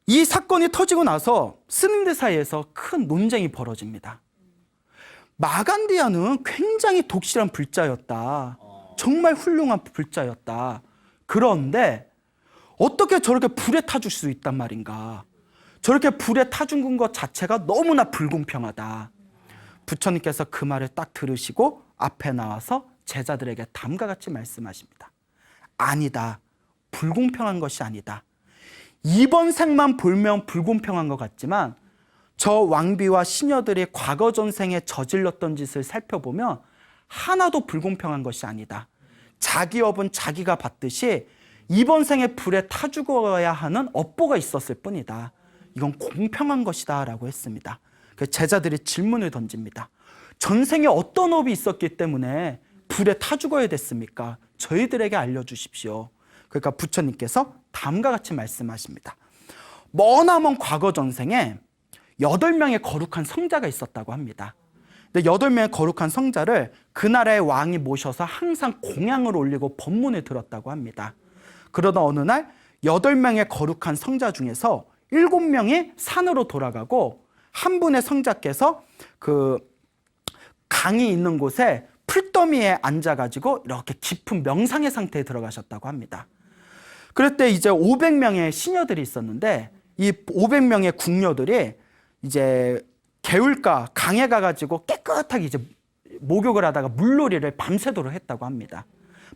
이 사건이 터지고 나서 스님들 사이에서 큰 논쟁이 벌어집니다. 마간디아는 굉장히 독실한 불자였다. 정말 훌륭한 불자였다. 그런데 어떻게 저렇게 불에 타줄 수 있단 말인가? 저렇게 불에 타준 것 자체가 너무나 불공평하다. 부처님께서 그 말을 딱 들으시고 앞에 나와서 제자들에게 다음과 같이 말씀하십니다. 아니다. 불공평한 것이 아니다. 이번 생만 보면 불공평한 것 같지만 저 왕비와 시녀들이 과거 전생에 저질렀던 짓을 살펴보면 하나도 불공평한 것이 아니다. 자기 업은 자기가 받듯이 이번 생에 불에 타 죽어야 하는 업보가 있었을 뿐이다. 이건 공평한 것이다 라고 했습니다. 제자들이 질문을 던집니다. 전생에 어떤 업이 있었기 때문에 불에 타 죽어야 됐습니까? 저희들에게 알려주십시오. 그러니까 부처님께서 다음과 같이 말씀하십니다. 머나먼 과거 전생에 8명의 거룩한 성자가 있었다고 합니다. 근데 8명의 거룩한 성자를 그 나라의 왕이 모셔서 항상 공양을 올리고 법문을 들었다고 합니다. 그러다 어느 날 8명의 거룩한 성자 중에서 7명이 산으로 돌아가고 한 분의 성자께서 그 강이 있는 곳에 풀더미에 앉아가지고 이렇게 깊은 명상의 상태에 들어가셨다고 합니다. 그럴 때 이제 500명의 시녀들이 있었는데 이 500명의 궁녀들이 이제 개울가 강에 가가지고 깨끗하게 이제 목욕을 하다가 물놀이를 밤새도록 했다고 합니다.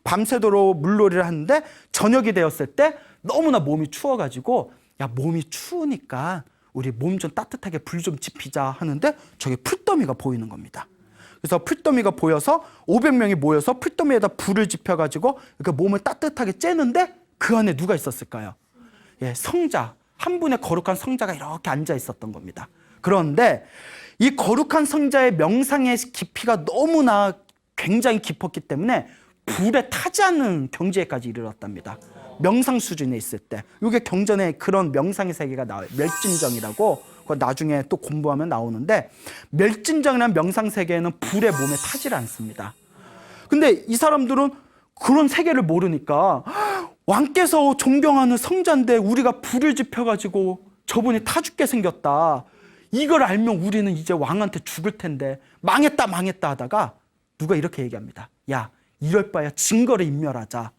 밤새도록 물놀이를 하는데 저녁이 되었을 때 너무나 몸이 추워가지고 야, 몸이 추우니까 우리 몸 좀 따뜻하게 불 좀 지피자 하는데 저기 풀더미가 보이는 겁니다. 그래서 풀더미가 보여서 500명이 모여서 풀더미에다 불을 지펴가지고 그 몸을 따뜻하게 쬐는데 그 안에 누가 있었을까요? 예, 성자, 한 분의 거룩한 성자가 이렇게 앉아 있었던 겁니다. 그런데 이 거룩한 성자의 명상의 깊이가 너무나 굉장히 깊었기 때문에 불에 타지 않는 경지에까지 이르렀답니다. 명상 수준에 있을 때. 이게 경전에 그런 명상의 세계가 나와요. 멸진정이라고. 나중에 또 공부하면 나오는데 멸진정이라는 명상 세계에는 불에 몸에 타질 않습니다. 근데 이 사람들은 그런 세계를 모르니까 왕께서 존경하는 성자인데 우리가 불을 지펴가지고 저분이 타 죽게 생겼다. 이걸 알면 우리는 이제 왕한테 죽을 텐데 망했다 하다가 누가 이렇게 얘기합니다. 야, 이럴 바야 증거를 인멸하자.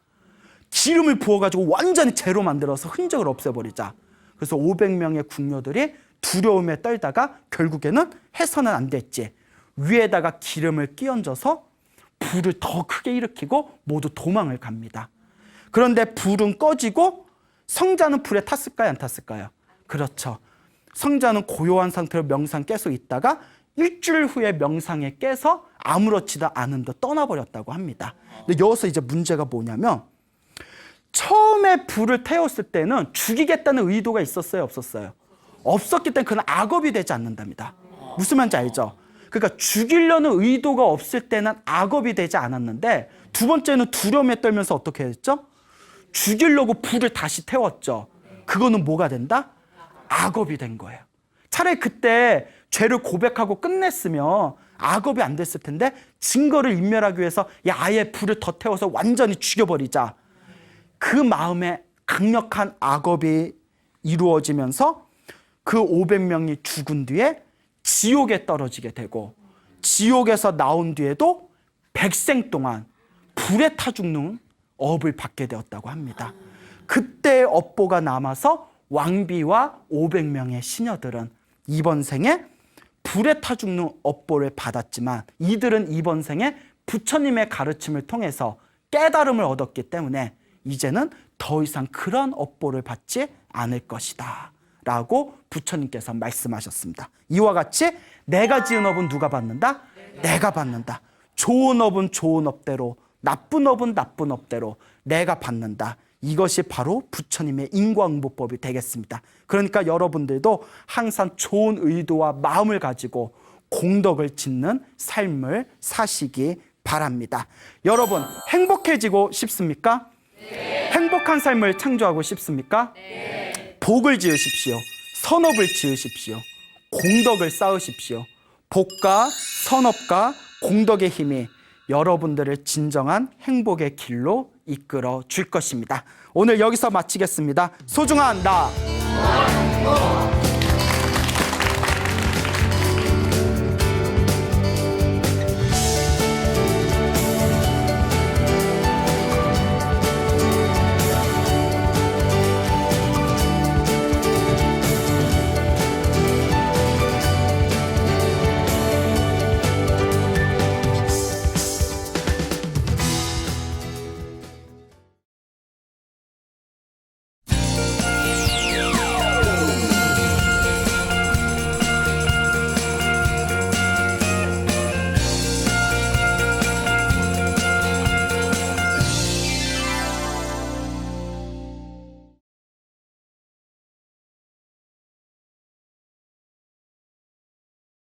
기름을 부어가지고 완전히 재로 만들어서 흔적을 없애버리자. 그래서 500명의 궁녀들이 두려움에 떨다가 결국에는 해서는 안 됐지. 위에다가 기름을 끼얹어서 불을 더 크게 일으키고 모두 도망을 갑니다. 그런데 불은 꺼지고 성자는 불에 탔을까요? 안 탔을까요? 그렇죠. 성자는 고요한 상태로 명상 계속 있다가 일주일 후에 명상에 깨서 아무렇지도 않은 듯 떠나버렸다고 합니다. 근데 여기서 이제 문제가 뭐냐면 처음에 불을 태웠을 때는 죽이겠다는 의도가 있었어요? 없었어요? 없었기 때문에 그는 악업이 되지 않는답니다. 무슨 말인지 알죠? 그러니까 죽이려는 의도가 없을 때는 악업이 되지 않았는데 두 번째는 두려움에 떨면서 어떻게 했죠? 죽이려고 불을 다시 태웠죠. 그거는 뭐가 된다? 악업이 된 거예요. 차라리 그때 죄를 고백하고 끝냈으면 악업이 안 됐을 텐데 증거를 인멸하기 위해서 야, 아예 불을 더 태워서 완전히 죽여버리자. 그 마음에 강력한 악업이 이루어지면서 그 500명이 죽은 뒤에 지옥에 떨어지게 되고 지옥에서 나온 뒤에도 백생 동안 불에 타 죽는 업을 받게 되었다고 합니다. 그때의 업보가 남아서 왕비와 500명의 시녀들은 이번 생에 불에 타 죽는 업보를 받았지만 이들은 이번 생에 부처님의 가르침을 통해서 깨달음을 얻었기 때문에 이제는 더 이상 그런 업보를 받지 않을 것이다 라고 부처님께서 말씀하셨습니다. 이와 같이 내가 지은 업은 누가 받는다? 내가 받는다. 좋은 업은 좋은 업대로, 나쁜 업은 나쁜 업대로 내가 받는다. 이것이 바로 부처님의 인과응보법이 되겠습니다. 그러니까 여러분들도 항상 좋은 의도와 마음을 가지고 공덕을 짓는 삶을 사시기 바랍니다. 여러분, 행복해지고 싶습니까? 네. 행복한 삶을 창조하고 싶습니까? 네. 복을 지으십시오. 선업을 지으십시오. 공덕을 쌓으십시오. 복과 선업과 공덕의 힘이 여러분들을 진정한 행복의 길로 이끌어 줄 것입니다. 오늘 여기서 마치겠습니다. 소중한 나